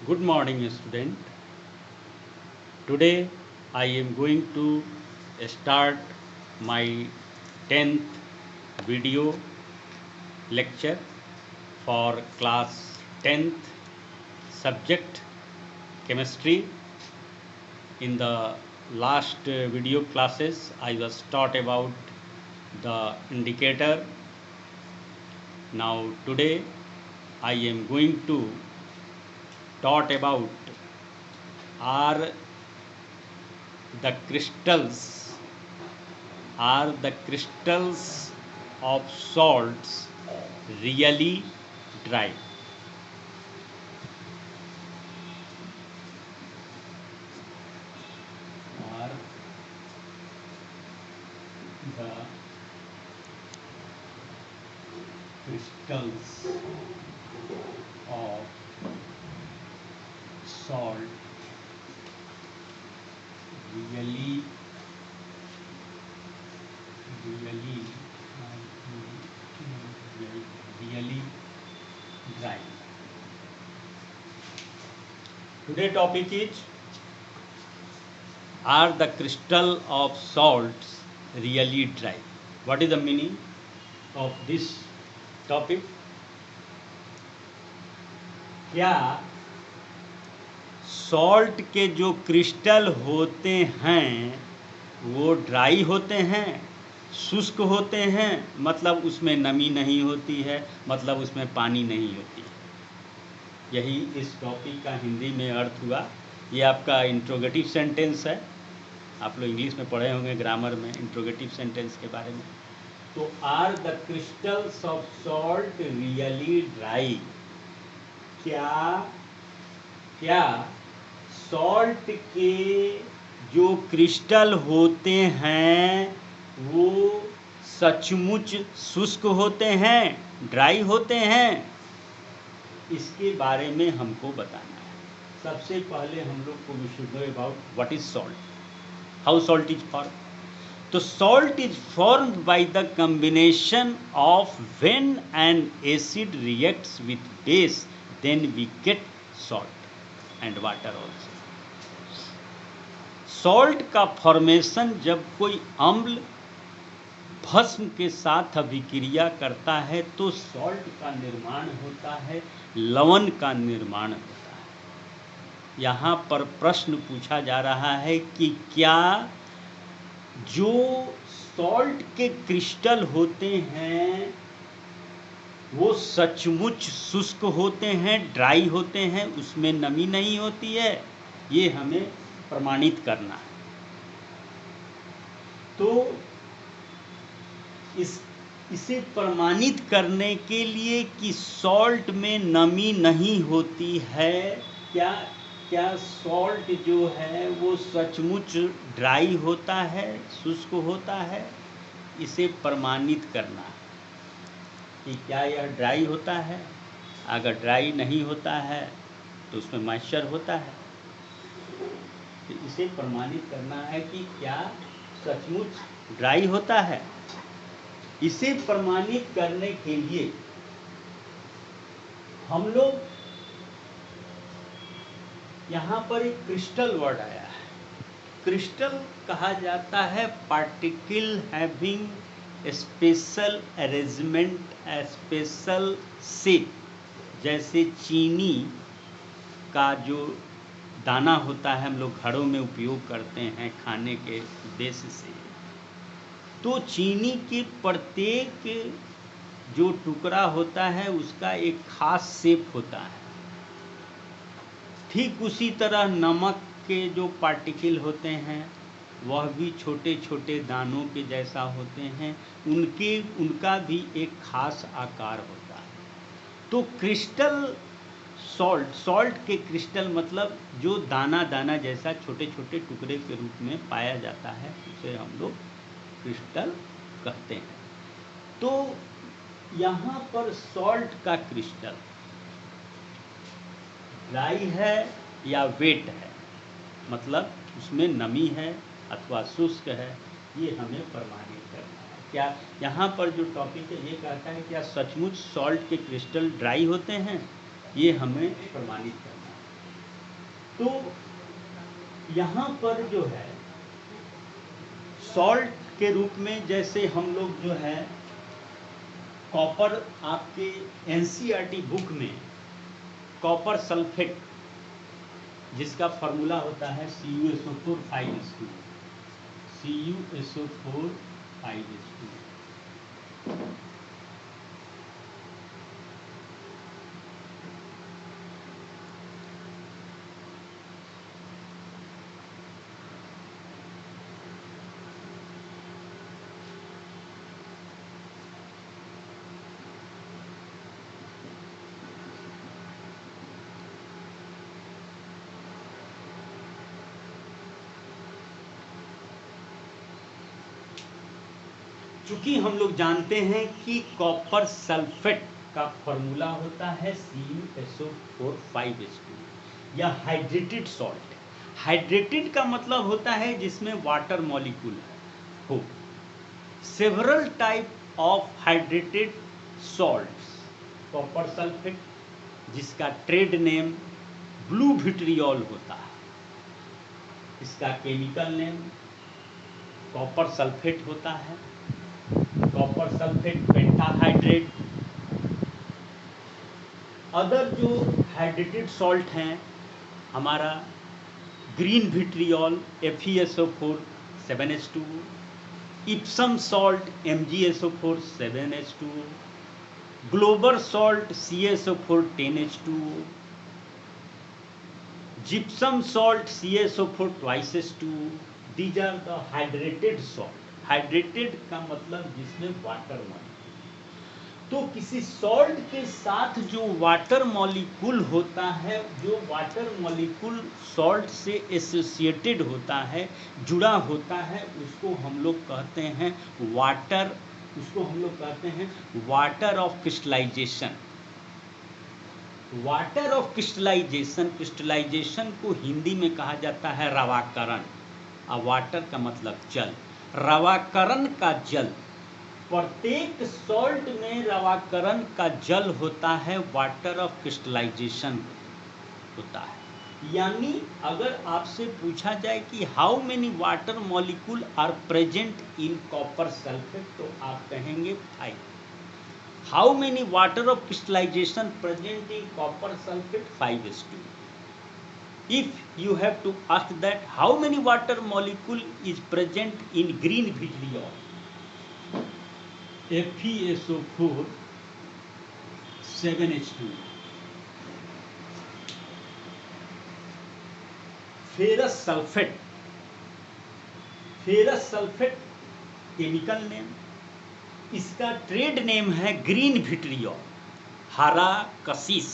Good morning, student. Today I am going to start my 10th video lecture for class 10th subject chemistry. In the last video classes I was taught about the indicator. Now today I am going to taught about are the crystals of salts really dry? Are the crystals of salt really dry? Today topic is, are the crystal of salts really dry? What is the meaning of this topic? क्या salt के जो crystal होते हैं वो dry होते हैं, शुष्क होते हैं, मतलब उसमें नमी नहीं होती है, मतलब उसमें पानी नहीं होती है? यही इस टॉपिक का हिंदी में अर्थ हुआ। ये आपका इंट्रोगेटिव सेंटेंस है, आप लोग इंग्लिश में पढ़े होंगे ग्रामर में इंट्रोगेटिव सेंटेंस के बारे में। तो are the crystals of salt really dry? क्या सॉल्ट के जो क्रिस्टल होते हैं वो सचमुच शुष्क होते हैं, ड्राई होते हैं? इसके बारे में हमको बताना है। सबसे पहले हम लोग को we should know about what is salt, how salt is form. तो salt is formed by the combination of when an acid reacts with base, then we get salt and water also. Salt का formation जब कोई अम्ल भस्म के साथ अभिक्रिया करता है तो सॉल्ट का निर्माण होता है, लवण का निर्माण होता है। यहाँ पर प्रश्न पूछा जा रहा है कि क्या जो सॉल्ट के क्रिस्टल होते हैं वो सचमुच शुष्क होते हैं, ड्राई होते हैं, उसमें नमी नहीं होती है? ये हमें प्रमाणित करना है। तो इसे प्रमाणित करने के लिए कि सॉल्ट में नमी नहीं होती है, क्या सॉल्ट जो है वो सचमुच ड्राई होता है, शुष्क होता है? इसे प्रमाणित करना है कि क्या यह ड्राई होता है। अगर ड्राई नहीं होता है तो उसमें मॉइस्चर होता है। तो इसे प्रमाणित करना है कि क्या सचमुच ड्राई होता है। इसे प्रमाणित करने के लिए हम लोग यहाँ पर एक क्रिस्टल वर्ड आया है। क्रिस्टल कहा जाता है particle having special arrangement, special shape. जैसे चीनी का जो दाना होता है हम लोग घरों में उपयोग करते हैं खाने के उद्देश्य से, तो चीनी के प्रत्येक जो टुकड़ा होता है उसका एक खास शेप होता है। ठीक उसी तरह नमक के जो पार्टिकल होते हैं वह भी छोटे छोटे दानों के जैसा होते हैं, उनका भी एक खास आकार होता है। तो क्रिस्टल सॉल्ट के क्रिस्टल मतलब जो दाना दाना जैसा छोटे छोटे टुकड़े के रूप में पाया जाता है उसे हम लोग क्रिस्टल कहते हैं। तो यहाँ पर सॉल्ट का क्रिस्टल ड्राई है या वेट है, मतलब उसमें नमी है अथवा शुष्क है, ये हमें प्रमाणित करना है। क्या यहाँ पर जो टॉपिक है ये कहता है क्या सचमुच सॉल्ट के क्रिस्टल ड्राई होते हैं, ये हमें प्रमाणित करना है। तो यहाँ पर जो है सॉल्ट के रूप में जैसे हम लोग जो है कॉपर, आपके एनसीईआरटी बुक में कॉपर सल्फेट जिसका फॉर्मूला होता है CuSO4 5s2, CuSO4 5s2। चूंकि हम लोग जानते हैं कि कॉपर सल्फेट का फॉर्मूला होता है CuSO4 5s2 या हाइड्रेटेड सॉल्ट। हाइड्रेटेड का मतलब होता है जिसमें वाटर मॉलिक्यूल हो। Several type of hydrated salts, copper sulphate जिसका ट्रेड नेम ब्लू विट्रियोल होता है, इसका केमिकल नेम कॉपर सल्फेट होता है। Copper sulphate pentahydrate. अदर जो हाइड्रेटेड सॉल्ट हैं हमारा green vitriol FeSO4 7H2O, Epsom salt MgSO4 7H2O, global salt CaSO4 10H2O, gypsum salt CaSO4 2H2O। These are the hydrated salt. Hydrated का मतलब जिसमें water molecule. तो किसी सॉल्ट के साथ जो वाटर मॉलिक्यूल होता है, जो वाटर मॉलिक्यूल सॉल्ट से एसोसिएटेड होता है, जुड़ा होता है, उसको हम लोग कहते हैं वाटर, उसको हम लोग कहते हैं water of crystallization. Water of crystallization, crystallization को हिंदी में कहा जाता है रवाकरण। वाटर का मतलब जल, रवाकरण का जल। प्रत्येक सॉल्ट में रवाकरण का जल होता है, वाटर ऑफ क्रिस्टलाइजेशन होता है। यानी अगर आपसे पूछा जाए कि how many water molecule are present in copper sulphate, तो आप कहेंगे 5। How many water of crystallization present in copper sulphate? 5:2। If you have to ask that how many water molecule is present in green vitriol, FeSO4 7H2। Ferrous sulphate, ferrous sulphate chemical name, इसका trade name है green vitriol, हरा कशिश।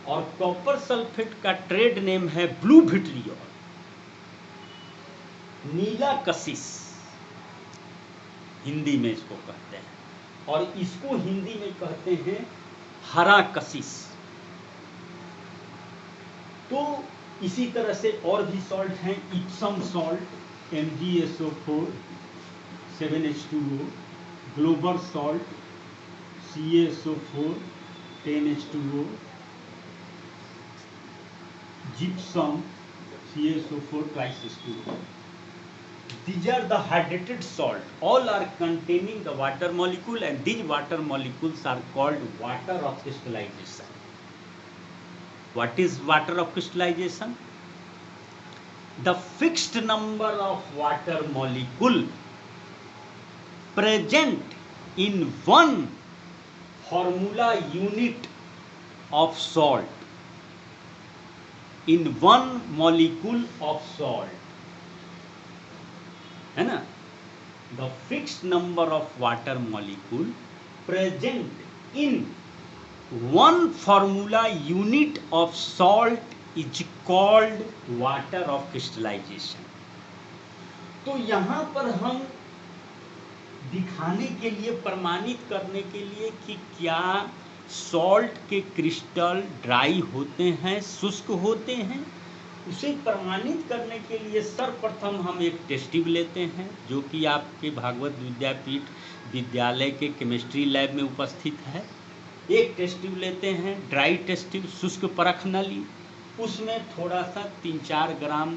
और copper sulphate का trade name है blue vitriol, नीला कशिश हिंदी में इसको कहते हैं, और इसको हिंदी में कहते हैं हरा कशिश। तो इसी तरह से और भी सॉल्ट हैं, Epson salt MgSO4 7H2O, global salt CaSO4 10H2O, gypsum CaSO4 2H2O. These are the hydrated salt. All are containing the water molecule, and these water molecules are called water of crystallization. What is water of crystallization? The fixed number of water molecule present in one formula unit of salt, in one molecule of salt, है ना? The fixed number of water molecule present in one formula unit of salt is called water of crystallization. तो यहाँ पर हम दिखाने के लिए, प्रमाणित करने के लिए कि क्या सॉल्ट के क्रिस्टल ड्राई होते हैं, शुष्क होते हैं, उसे प्रमाणित करने के लिए सर्वप्रथम हम एक टेस्ट ट्यूब लेते हैं, जो कि आपके भागवत विद्यापीठ विद्यालय के केमिस्ट्री लैब में उपस्थित है। एक टेस्ट ट्यूब लेते हैं, ड्राई टेस्ट ट्यूब, शुष्क परख नली, उसमें थोड़ा सा 3-4 ग्राम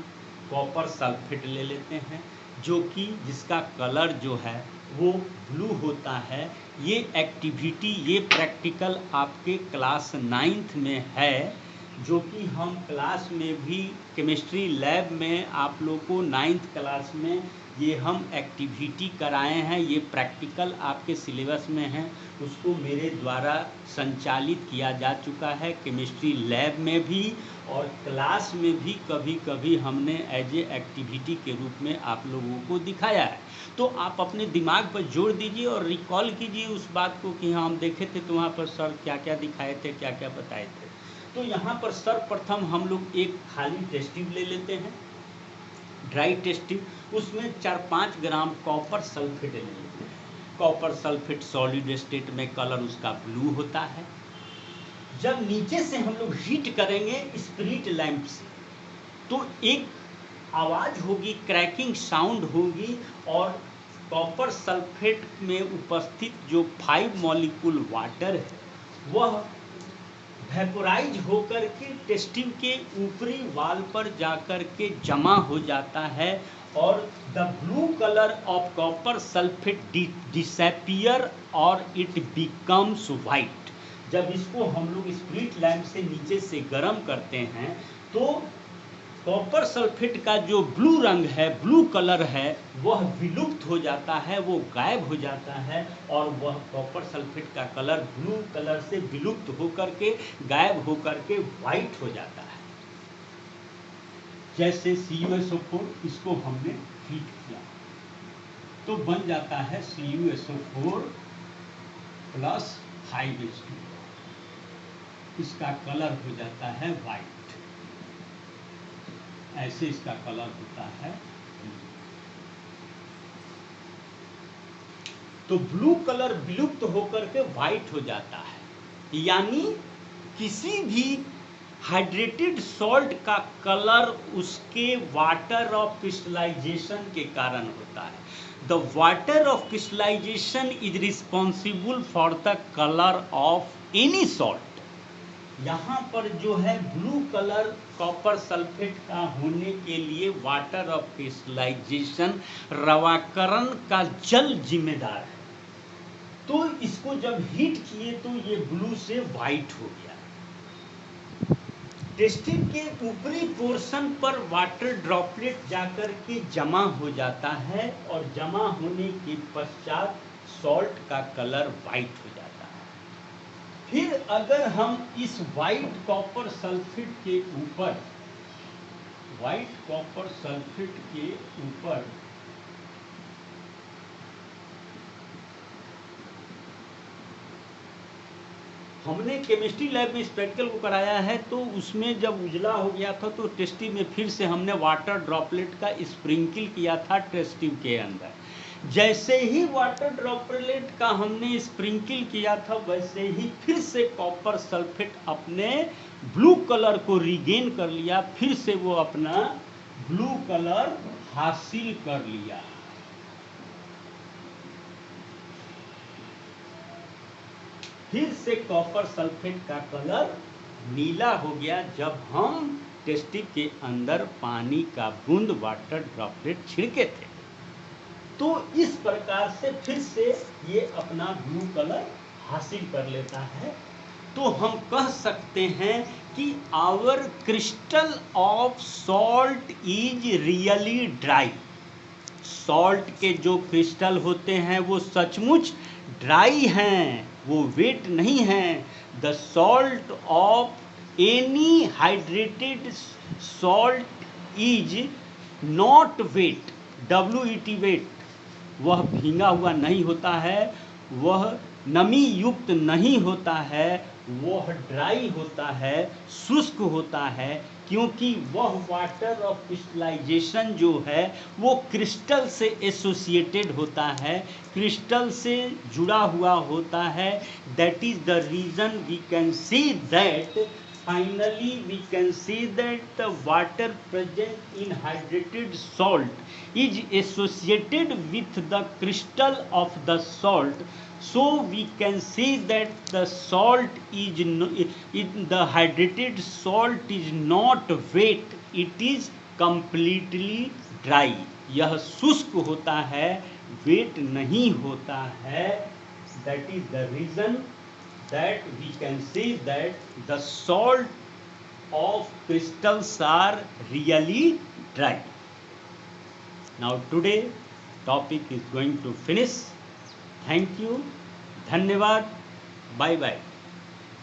कॉपर सल्फेट ले लेते हैं, जो कि जिसका कलर जो है वो ब्लू होता है। ये एक्टिविटी, ये प्रैक्टिकल आपके क्लास 9th में है, जो कि हम क्लास में भी केमिस्ट्री लैब में आप लोग को 9th क्लास में ये हम एक्टिविटी कराए हैं। ये प्रैक्टिकल आपके सिलेबस में है, उसको मेरे द्वारा संचालित किया जा चुका है केमिस्ट्री लैब में भी, और क्लास में भी कभी कभी हमने एज ए एक्टिविटी के रूप में आप लोगों को दिखाया है। तो आप अपने दिमाग पर जोड़ दीजिए और रिकॉल कीजिए उस बात को कि हाँ हम देखे थे तो वहाँ पर सर क्या क्या दिखाए थे, क्या क्या बताए थे। तो यहाँ पर सर्वप्रथम हम लोग एक खाली टेस्ट ट्यूब ले लेते हैं, ड्राई टेस्ट ट्यूब, उसमें 4-5 ग्राम कॉपर सल्फेट ले लेते हैं। कॉपर सल्फेट सॉलिड स्टेट में कलर उसका ब्लू होता है। जब नीचे से हम लोग हीट करेंगे स्पिरिट लैंप से, तो एक आवाज़ होगी, क्रैकिंग साउंड होगी, और कॉपर सल्फेट में उपस्थित जो 5 मॉलिक्यूल वाटर है वह वेपोराइज होकर के टेस्ट ट्यूब के ऊपरी वाल पर जाकर के जमा हो जाता है, और the blue colour of copper sulphate disappear और इट बिकम्स वाइट। जब इसको हम लोग स्पिरिट लैंप से नीचे से गर्म करते हैं तो कॉपर सल्फेट का जो ब्लू रंग है, ब्लू कलर है, वह विलुप्त हो जाता है, वो गायब हो जाता है, और वह कॉपर सल्फेट का कलर ब्लू कलर से विलुप्त होकर के, गायब होकर के वाइट हो जाता है। जैसे CuSO4, इसको हमने हीट किया तो बन जाता है CuSO4 प्लस 5H2, इसका कलर हो जाता है वाइट, ऐसे इसका कलर होता है। तो ब्लू कलर विलुप्त होकर के व्हाइट हो जाता है, यानी किसी भी हाइड्रेटेड सॉल्ट का कलर उसके वाटर ऑफ क्रिस्टलाइजेशन के कारण होता है। The water of crystallization is responsible for the colour of any salt. यहाँ पर जो है ब्लू कलर कॉपर सल्फेट का होने के लिए वाटर ऑफ क्रिस्टलाइजेशन, रवाकरण का जल जिम्मेदार है। तो इसको जब हीट किए तो ये ब्लू से वाइट हो गया। टेस्ट ट्यूब के ऊपरी पोर्शन पर वाटर ड्रॉपलेट जाकर के जमा हो जाता है, और जमा होने के पश्चात सॉल्ट का कलर वाइट हो जाता है। फिर अगर हम इस वाइट कॉपर सल्फेट के ऊपर, वाइट कॉपर सल्फेट के ऊपर हमने केमिस्ट्री लैब में इस प्रैक्टिकल को कराया है, तो उसमें जब उजला हो गया था तो टेस्ट ट्यूब में फिर से हमने वाटर ड्रॉपलेट का स्प्रिंकल किया था टेस्ट ट्यूब के अंदर। जैसे ही वाटर ड्रॉपलेट का हमने स्प्रिंकल किया था, वैसे ही फिर से कॉपर सल्फेट अपने ब्लू कलर को रिगेन कर लिया, फिर से वो अपना ब्लू कलर हासिल कर लिया। फिर से कॉपर सल्फेट का कलर नीला हो गया जब हम टेस्ट ट्यूब के अंदर पानी का बूंद वाटर ड्रॉपलेट छिड़के थे। तो इस प्रकार से फिर से ये अपना ब्लू कलर हासिल कर लेता है। तो हम कह सकते हैं कि our crystal of salt is really dry. Salt के जो क्रिस्टल होते हैं वो सचमुच ड्राई हैं, वो वेट नहीं हैं। The salt of any hydrated salt is not wet, WET wet. वह भींगा हुआ नहीं होता है, वह नमी युक्त नहीं होता है, वह ड्राई होता है, शुष्क होता है, क्योंकि वह वाटर ऑफ क्रिस्टलाइजेशन जो है वो क्रिस्टल से एसोसिएटेड होता है, क्रिस्टल से जुड़ा हुआ होता है। That is the reason we can see that finally we can see that the water present in hydrated salt is associated with the crystal of the salt. So we can say that the salt is the hydrated salt is not wet, it is completely dry. यह शुष्क होता है, wait नहीं होता है. That is the reason that we can say that the salt of crystals are really dry. Now today topic is going to finish. Thank you. Dhanyavad. Bye bye.